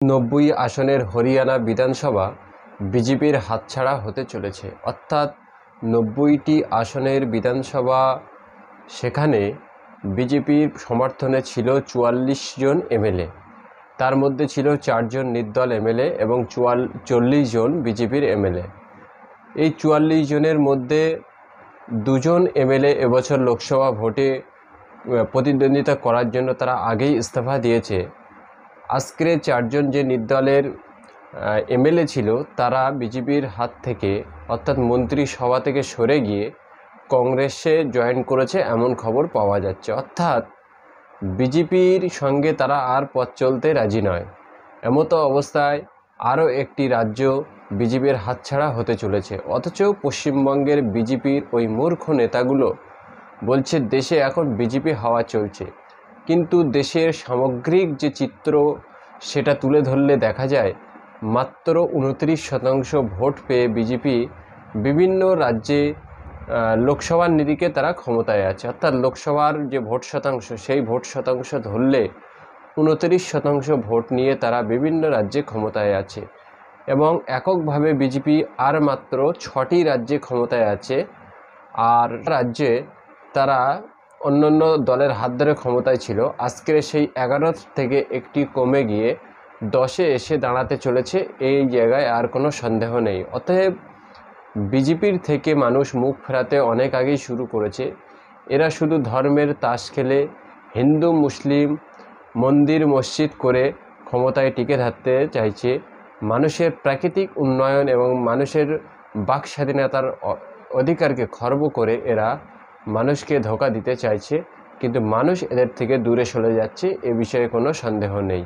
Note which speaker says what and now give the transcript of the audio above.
Speaker 1: 90 আসনের হরিয়ানা বিধানসভা বিজেপির হাতছাড়া হতে চলেছে। অর্থাৎ 90টি আসনের বিধানসভা, সেখানে বিজেপির সমর্থনে ছিল 44 জন এমএলএ। তার মধ্যে ছিল 4 জন নির্দল এমএলএ এবং 40 জন বিজেপির এমএলএ। এই 44 জনের মধ্যে 2 জন এমএলএ এবছর লোকসভা ভোটে প্রতিদ্বন্দ্বিতা করার জন্য তারা আগেই ইস্তফা দিয়েছে। আজকের 4 জন যে নির্দলের এমএলএ ছিল তারা বিজেপির হাত থেকে অর্থাৎ মন্ত্রিসভা থেকে সরে গিয়ে কংগ্রেসে জয়েন করেছে, এমন খবর পাওয়া যাচ্ছে। অর্থাৎ বিজেপির সঙ্গে তারা আর পথ চলতে রাজি নয়। এমতো অবস্থায় আরও একটি রাজ্য বিজেপির হাতছাড়া হতে চলেছে। অথচ পশ্চিমবঙ্গের বিজেপির ওই মূর্খ নেতাগুলো বলছে দেশে এখন বিজেপি হাওয়া চলছে, কিন্তু দেশের সামগ্রিক যে চিত্র সেটা তুলে ধরলে দেখা যায় মাত্র 29% ভোট পেয়ে বিজেপি বিভিন্ন রাজ্যে লোকসভার নিরিখে তারা ক্ষমতায় আছে। অর্থাৎ লোকসভার যে ভোট শতাংশ, সেই ভোট শতাংশ ধরলে 29% ভোট নিয়ে তারা বিভিন্ন রাজ্যে ক্ষমতায় আছে। এবং এককভাবে বিজেপি আর মাত্র 6টি রাজ্যে ক্ষমতায় আছে। আর রাজ্যে তারা অন্যান্য দলের হাত ধরে ক্ষমতায় ছিল। আজকের সেই 11 থেকে একটি কমে গিয়ে 10-এ এসে দাঁড়াতে চলেছে, এই জায়গায় আর কোনো সন্দেহ নেই। অতএব বিজেপির থেকে মানুষ মুখ ফেরাতে অনেক আগেই শুরু করেছে। এরা শুধু ধর্মের তাস খেলে হিন্দু মুসলিম মন্দির মসজিদ করে ক্ষমতায় টিকে থাকতে চাইছে। মানুষের প্রাকৃতিক উন্নয়ন এবং মানুষের বাক স্বাধীনতার অধিকারকে খর্ব করে এরা মানুষকে ধোঁকা দিতে চাইছে, কিন্তু মানুষ এদের থেকে দূরে সরে যাচ্ছে, এ বিষয়ে কোনো সন্দেহ নেই।